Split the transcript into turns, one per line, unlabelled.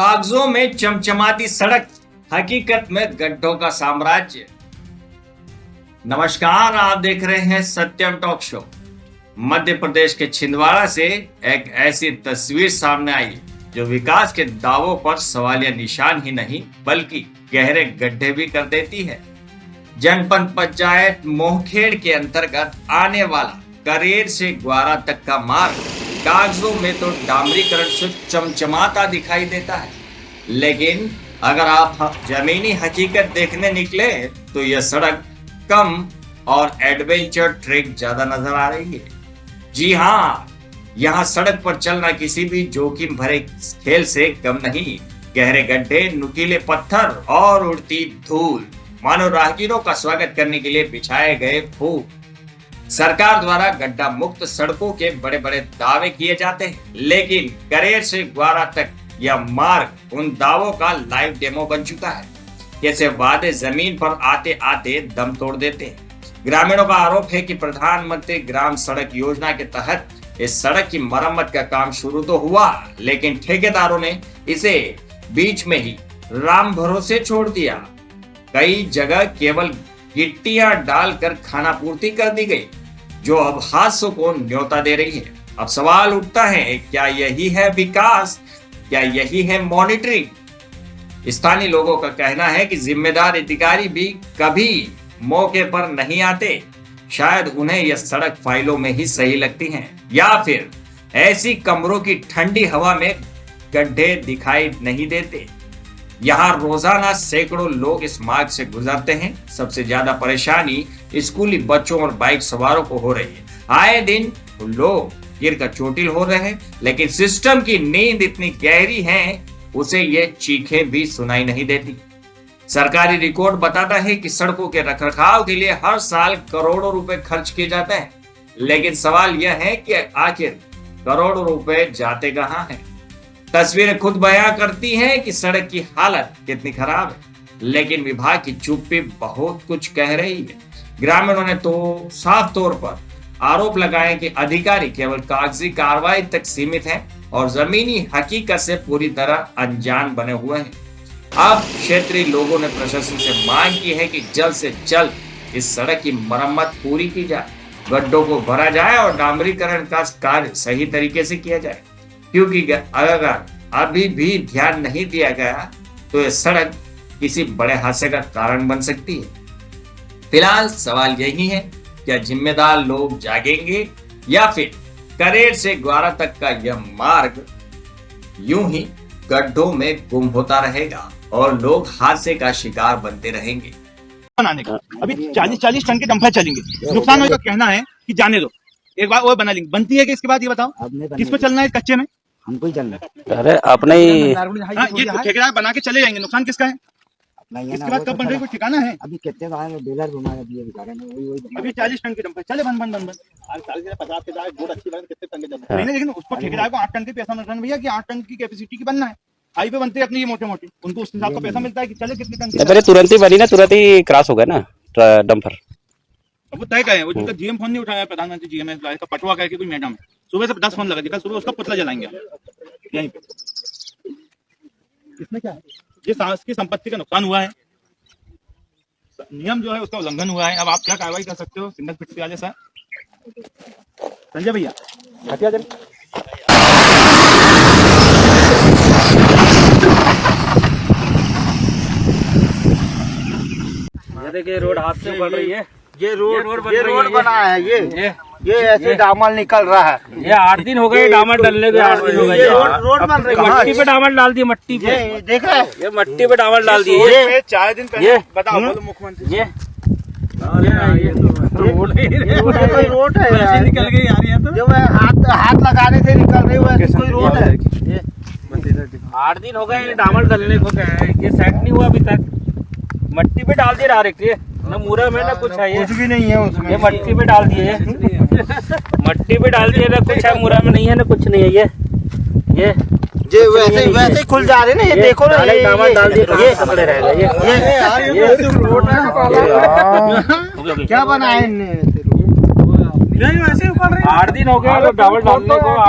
कागजों में चमचमाती सड़क, हकीकत में गड्ढों का साम्राज्य। नमस्कार, आप देख रहे हैं सत्यम टॉक शो। मध्य प्रदेश के छिंदवाड़ा से एक ऐसी तस्वीर सामने आई जो विकास के दावों पर सवालिया निशान ही नहीं बल्कि गहरे गड्ढे भी कर देती है। जनपद पंचायत मोहखेड़ के अंतर्गत आने वाला करेर से ग्वारा तक का मार्ग कागजों में तो डामरीकरण से चमचमाता दिखाई देता है, लेकिन अगर आप जमीनी हकीकत देखने निकले तो यह सड़क कम और एडवेंचर ट्रैक ज्यादा नजर आ रही है। जी हाँ, यहाँ सड़क पर चलना किसी भी जोखिम भरे खेल से कम नहीं। गहरे गड्ढे, नुकीले पत्थर और उड़ती धूल मानो राहगीरों का स्वागत करने के लिए बिछाए गए फूल। सरकार द्वारा गड्ढा मुक्त सड़कों के बड़े बड़े दावे किए जाते हैं, लेकिन करेर से ग्वारा तक यह मार्ग उन दावों का लाइव डेमो बन चुका है। जैसे वादे जमीन पर आते आते दम तोड़ देते हैं। ग्रामीणों का आरोप है कि प्रधानमंत्री ग्राम सड़क योजना के तहत इस सड़क की मरम्मत का काम शुरू तो हुआ, लेकिन ठेकेदारों ने इसे बीच में ही राम भरोसे छोड़ दिया। कई जगह केवल गिट्टियां डालकर खानापूर्ति कर दी गई, जो अब हादसों को न्योता दे रही है। अब सवाल उठता है, क्या यही है विकास? क्या यही है मॉनिटरिंग? स्थानीय लोगों का कहना है कि जिम्मेदार अधिकारी भी कभी मौके पर नहीं आते। शायद उन्हें यह सड़क फाइलों में ही सही लगती हैं, या फिर ऐसी कमरों की ठंडी हवा में गड्ढे दिखाई नहीं देते। यहाँ रोजाना सैकड़ों लोग इस मार्ग से गुजरते हैं। सबसे ज्यादा परेशानी स्कूली बच्चों और बाइक सवारों को हो रही है। आए दिन लोग गिरकर चोटिल हो रहे हैं, लेकिन सिस्टम की नींद इतनी गहरी है उसे ये चीखें भी सुनाई नहीं देती। सरकारी रिकॉर्ड बताता है कि सड़कों के रखरखाव के लिए हर साल करोड़ों रुपए खर्च किए जाते हैं, लेकिन सवाल यह है कि आखिर करोड़ों रुपए जाते कहाँ हैं? तस्वीरें खुद बयां करती हैं कि सड़क की हालत कितनी खराब है, लेकिन विभाग की चुप्पी बहुत कुछ कह रही है। ग्रामीणों ने तो साफ तौर पर आरोप लगाए कि अधिकारी केवल कागजी कार्रवाई तक सीमित हैं और जमीनी हकीकत से पूरी तरह अनजान बने हुए हैं। अब क्षेत्रीय लोगों ने प्रशासन से मांग की है कि जल्द से जल्द इस सड़क की मरम्मत पूरी की जाए, गड्ढों को भरा जाए और डामरीकरण का कार्य सही तरीके से किया जाए, क्योंकि अगर अभी भी ध्यान नहीं दिया गया तो यह सड़क किसी बड़े हादसे का कारण बन सकती है। फिलहाल सवाल यही है, क्या जिम्मेदार लोग जागेंगे या फिर करेर से ग्वारा तक का यह मार्ग यूं ही गड्ढों में गुम होता रहेगा और लोग हादसे का शिकार बनते रहेंगे।
बनाने का अभी 40 टन के डंपर चलेंगे, नुकसान होगा। कहना है कि जाने दो, एक बार और बना लेंगे। बनती है कि इसके बाद ये बताओ किस पे चलना है? कच्चे में
हमको ही चलना है।
अरे अपने ही
ये ठेकेदार बना के चले जाएंगे, नुकसान किसका है? इसके बाद कब बन रही कोई ठिकाना है?
अभी कितने बार डीलर घुमाया दिए बेचारे ने, वही
अभी 40 टन के डंपर चले बन 50 के दाए बहुत अच्छी बात, कितने टन के डंपर नहीं, लेकिन उसको ठेकेदार को 8 टन के पैसा मिल रहा है भैया कि 8 टन की कैपेसिटी की बनना है। हाईवे बनते हैं अपनी ये मोटे उनको उस हिसाब का पैसा मिलता है कि चले कितने टन
पहले तुरंत ही बनी ना, तुरंत ही क्रॉस हो गया ना डंपर।
अब वो तय करें, वो जिनका जीएम फोन नहीं उठाया, प्रधानमंत्री जीएम का पटवा करके कोई मैडम है, सुबह से 10 फोन लगा दिया, सुबह उसका पुतला जलाएंगे यहीं पे। इसमें क्या है? ये की संपत्ति का नुकसान हुआ है, नियम जो है उसका उल्लंघन हुआ है। अब आप क्या कार्रवाई कर सकते हो? सिंगल फिट वाले सर संजय भैया हटिया जल्दी।
देखिए रोड हाथ से बढ़ रही है।
ये रोड बना है। ये ऐसे डामर निकल रहा है।
ये 8 दिन हो गए डामर डालने के। 8 दिन हो गए।
रोड बन रही है,
मट्टी पे डामर डाल दिए, मट्टी पे
देखा है?
ये मट्टी पे डामर डाल दिए।
ये 4 दिन पहले बताओ मुख्यमंत्री
ये
रोड है
ऐसे निकल गई यार, ये तो
जो मैं हाथ लगाने से निकल रही है, कोई रोड है?
8 दिन हो गए डामर डालने को। क्या है ये सेट नहीं हुआ अभी तक, मट्टी पे डाल दिए डायरेक्ट। ये ना मुरा में ना कुछ है, ये
कुछ भी नहीं है उसमें।
ये मट्टी पे डाल दिए मट्टी पे डाल दिए, ना कुछ है मुरा में नहीं है, ना कुछ नहीं है। ये
वैसे ही खुल जा रहे ना। ये देखो ना, ये
डामर डाल दिए, ये पकड़े रहेगा।
ये क्या बना है इनने?
8 दिन हो गए डामर डालने को।